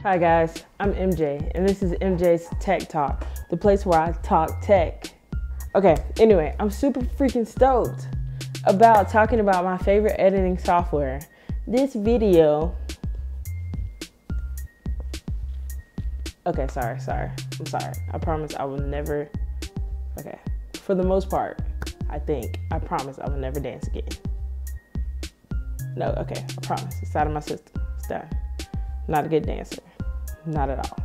Hi guys, I'm MJ, and this is MJ's Tech Talk, the place where I talk tech. Okay, anyway, I'm super freaking stoked about talking about my favorite editing software. This video... Okay, sorry. I'm sorry. I promise I will never... Okay, for the most part, I promise I will never dance again. No, okay, I promise. It's out of my system. It's done. Not a good dancer. Not at all.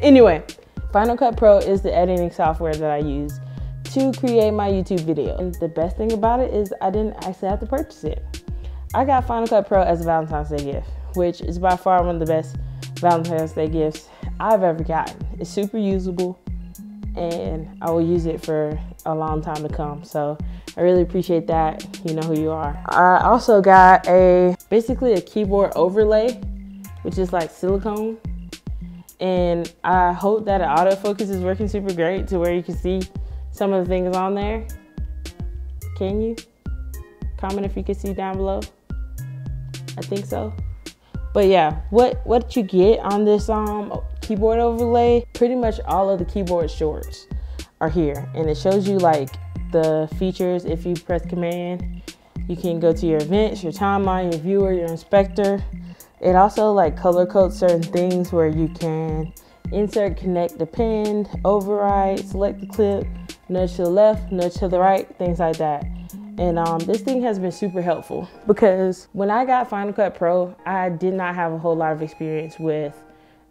Anyway, Final Cut Pro is the editing software that I use to create my YouTube video. And the best thing about it is I didn't actually have to purchase it. I got Final Cut Pro as a Valentine's Day gift, which is by far one of the best Valentine's Day gifts I've ever gotten. It's super usable and I will use it for a long time to come. So I really appreciate that. You know who you are. I also got basically a keyboard overlay, which is like silicone. And I hope that the autofocus is working super great to where you can see some of the things on there. Can you? Comment if you can see down below. I think so. But yeah, what you get on this keyboard overlay, pretty much all of the keyboard shorts are here. And it shows you like the features. If you press Command, you can go to your events, your timeline, your viewer, your inspector. It also like color codes certain things where you can insert, connect, append, override, select the clip, nudge to the left, nudge to the right, things like that. And this thing has been super helpful because when I got Final Cut Pro, I did not have a whole lot of experience with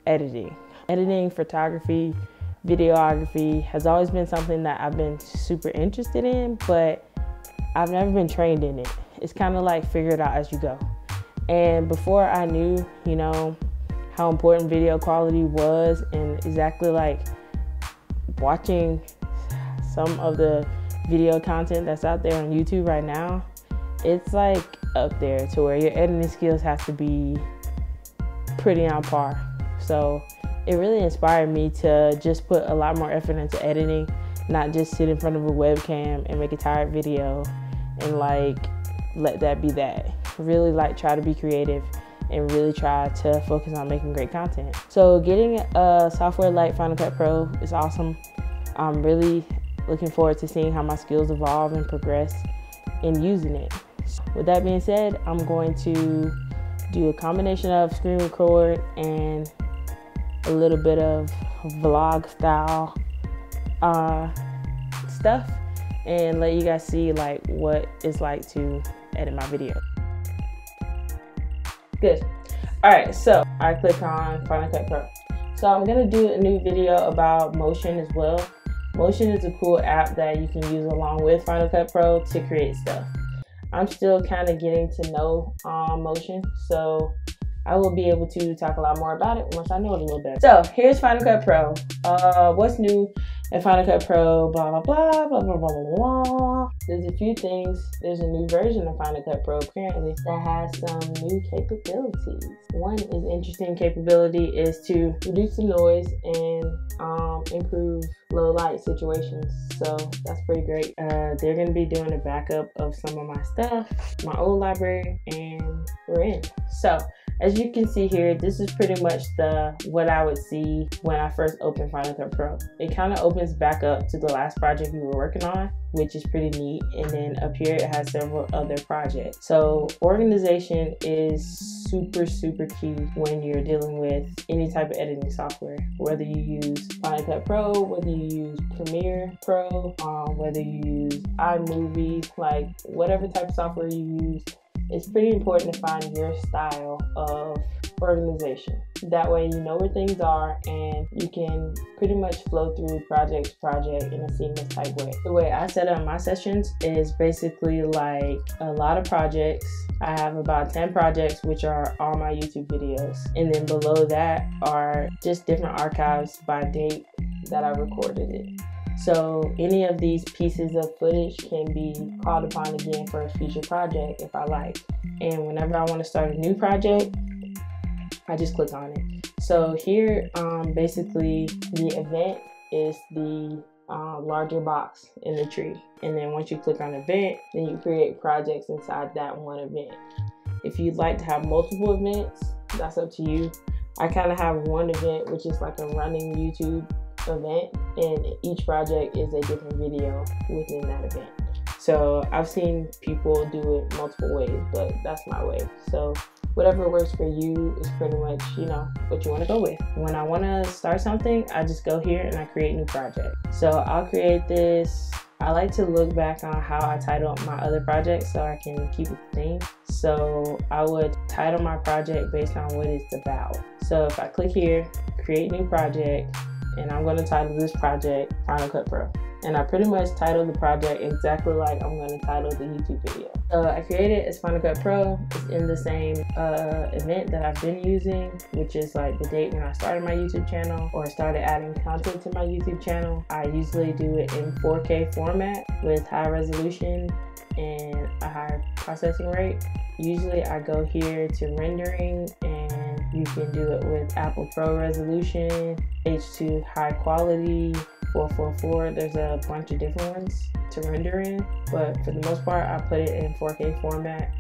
editing. Editing, photography, videography has always been something that I've been super interested in, but I've never been trained in it. It's kind of like figure it out as you go. And before I knew, you know, how important video quality was and exactly like watching some of the video content that's out there on YouTube right now, it's like up there to where your editing skills have to be pretty on par. So it really inspired me to just put a lot more effort into editing, not just sit in front of a webcam and make a tired video and like let that be that. Really like try to be creative and really try to focus on making great content. So getting a software like Final Cut Pro is awesome. I'm really looking forward to seeing how my skills evolve and progress in using it. With that being said, I'm going to do a combination of screen record and a little bit of vlog style stuff and let you guys see like what it's like to edit my video. Good. All right, so I click on Final Cut Pro. So I'm gonna do a new video about Motion as well. Motion is a cool app that you can use along with Final Cut Pro to create stuff. I'm still kind of getting to know Motion, so I will be able to talk a lot more about it once I know it a little bit. So here's Final Cut Pro. What's new in Final Cut Pro? Blah, blah, blah, blah, blah, blah, blah, blah. There's a few things. There's a new version of Final Cut Pro apparently that has some new capabilities. One is interesting capability is to reduce the noise and improve low light situations. So that's pretty great. They're gonna be doing a backup of some of my stuff, my old library, and we're in. So as you can see here, this is pretty much what I would see when I first opened Final Cut Pro. It kind of opens back up to the last project we were working on, which is pretty neat. And then up here, it has several other projects. So organization is super, super key when you're dealing with any type of editing software, whether you use Final Cut Pro, whether you use Premiere Pro, whether you use iMovie, like whatever type of software you use. It's pretty important to find your style of organization. That way you know where things are and you can pretty much flow through project to project in a seamless type way. The way I set up my sessions is basically like a lot of projects. I have about 10 projects, which are all my YouTube videos. And then below that are just different archives by date that I recorded it. So any of these pieces of footage can be called upon again for a future project if I like. And whenever I want to start a new project, I just click on it. So here, basically the event is the larger box in the tree. And then once you click on event, then you create projects inside that one event. If you'd like to have multiple events, that's up to you. I kind of have one event, which is like a running YouTube event, and each project is a different video within that event. So I've seen people do it multiple ways, but that's my way. So whatever works for you is pretty much, you know, what you want to go with. When I want to start something, I just go here and I create a new project. So I'll create this. I like to look back on how I title my other projects so I can keep it the theme. So I would title my project based on what it's about. So if I click here, create new project, and I'm going to title this project Final Cut Pro. And I pretty much titled the project exactly like I'm going to title the YouTube video. So I created as Final Cut Pro. It's in the same event that I've been using, which is like the date when I started my YouTube channel or started adding content to my YouTube channel. I usually do it in 4K format with high resolution and a high processing rate. Usually I go here to rendering, and you can do it with Apple Pro resolution, H2 high quality, 444. There's a bunch of different ones to render in, but for the most part I put it in 4K format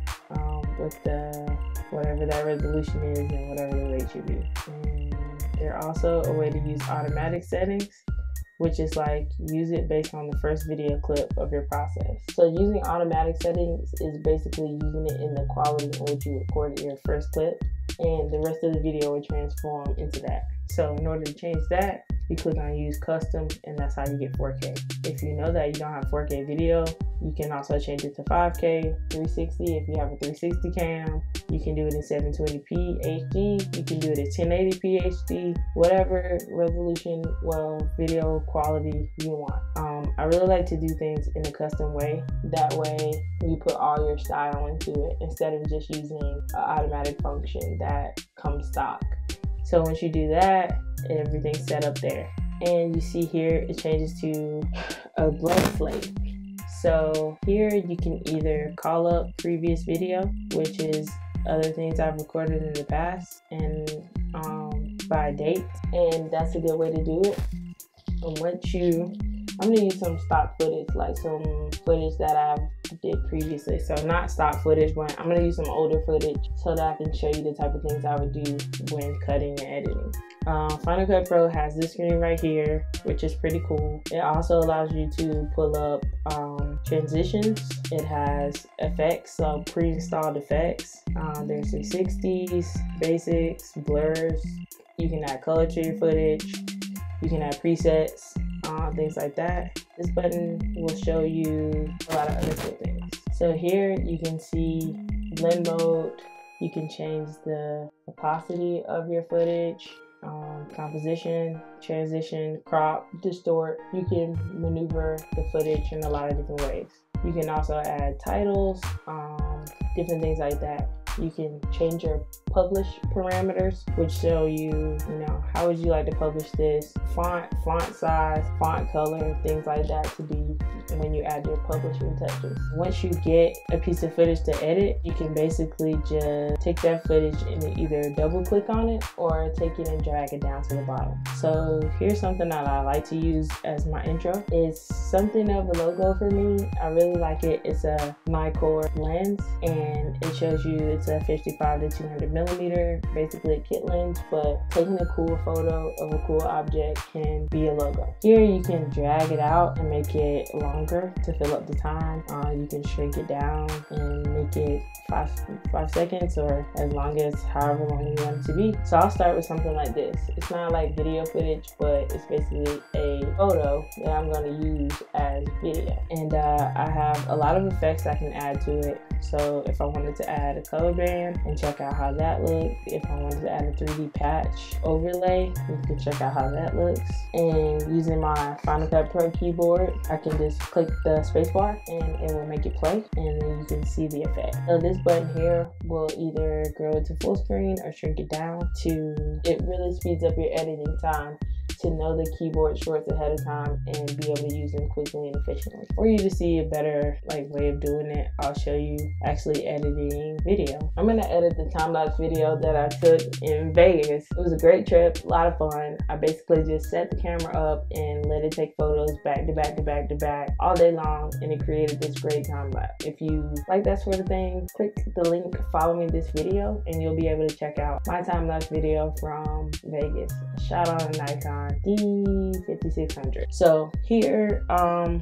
with the whatever that resolution is and whatever the rate should be. And there's also a way to use automatic settings, which is like use it based on the first video clip of your process. So using automatic settings is basically using it in the quality in which you recorded your first clip, and the rest of the video will transform into that. So in order to change that, you click on use custom, and that's how you get 4K. If you know that you don't have 4K video, you can also change it to 5K, 360 if you have a 360 cam. You can do it in 720p HD. You can do it at 1080p HD, whatever resolution, video quality you want. I really like to do things in a custom way. That way you put all your style into it instead of just using an automatic function that comes stock. So once you do that, everything's set up there. And you see here, it changes to a blank slate. So here you can either call up previous video, which is other things I've recorded in the past, and by date. And that's a good way to do it. And I'm gonna use some stock footage, like some footage that I did previously. So not stock footage, but I'm gonna use some older footage so that I can show you the type of things I would do when cutting and editing. Final Cut Pro has this screen right here, which is pretty cool. It also allows you to pull up transitions. It has effects, so pre-installed effects. There's 360s, basics, blurs. You can add color to your footage. You can add presets, things like that. This button will show you a lot of other cool things. So here you can see blend mode. You can change the opacity of your footage, composition, transition, crop, distort. You can maneuver the footage in a lot of different ways. You can also add titles, different things like that. You can change your publish parameters, which show you, how would you like to publish this, font size, font color, things like that to be when you add your publishing touches. Once you get a piece of footage to edit, you can basically just take that footage and either double click on it or take it and drag it down to the bottom. So here's something that I like to use as my intro. It's something of a logo for me. I really like it. It's a Nikkor lens, and it shows you it's a 55 to 200 millimeter, basically a kit lens, but taking a cool photo of a cool object can be a logo. Here you can drag it out and make it longer to fill up the time. You can shrink it down and make it 5 seconds, or as long as however long you want it to be. So I'll start with something like this. It's not like video footage, but it's basically a photo that I'm going to use as video. And I have a lot of effects I can add to it. So if I wanted to add a color band and check out how that looks, if I wanted to add a 3D patch overlay, you can check out how that looks. And using my Final Cut Pro keyboard, I can just click the spacebar and it will make it play, and then you can see the effect. So this button here will either grow it to full screen or shrink it down it really speeds up your editing time to know the keyboard shorts ahead of time and be able to use them quickly and efficiently. For you to see a better way of doing it, I'll show you actually editing video. I'm gonna edit the time-lapse video that I took in Vegas. It was a great trip, a lot of fun. I basically just set the camera up and let it take photos back to back to back to back all day long, and it created this great time-lapse. If you like that sort of thing, click the link following this video and you'll be able to check out my time-lapse video from Vegas. Shot on a Nikon D5600. So here,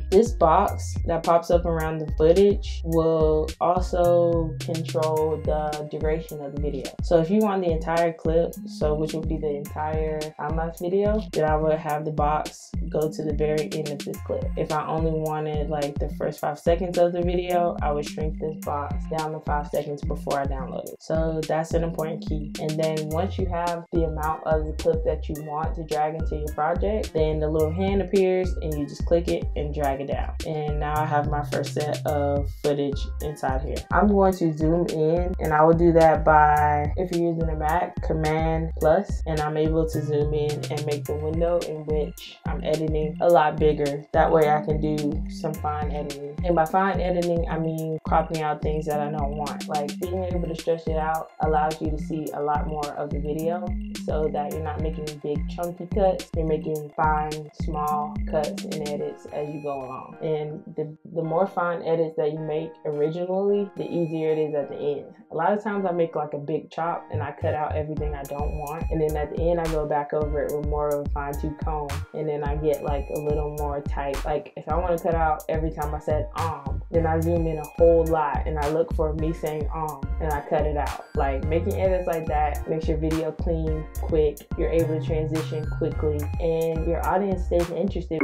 this box that pops up around the footage will also control the duration of the video. So if you want the entire clip, so which would be the entire time-lapse video, then I would have the box go to the very end of this clip. If I only wanted like the first 5 seconds of the video, I would shrink this box down to 5 seconds before I download it. So that's an important key. And then once you have the amount of the clip that you want to drag into your project, then the little hand appears and you just click it and drag it down. And now I have my first set of footage inside here. I'm going to zoom in, and I will do that by, if you're using a Mac, Command plus, and I'm able to zoom in and make the window in which I'm editing a lot bigger. That way I can do some fine editing. And by fine editing, I mean cropping out things that I don't want. Like being able to stretch it out allows you to see a lot more of the video, so that you're not making big chunky cuts. You're making fine, small cuts and edits as you go along. And the more fine edits that you make originally, the easier it is at the end. A lot of times I make like a big chop and I cut out everything I don't want, and then at the end I go back over it with more of a fine-tooth comb, and then I get like a little more tight. Like if I want to cut out every time I said then I zoom in a whole lot and I look for me saying and I cut it out. Like making edits like that makes your video clean, quick, you're able to transition quickly, and your audience stays interested.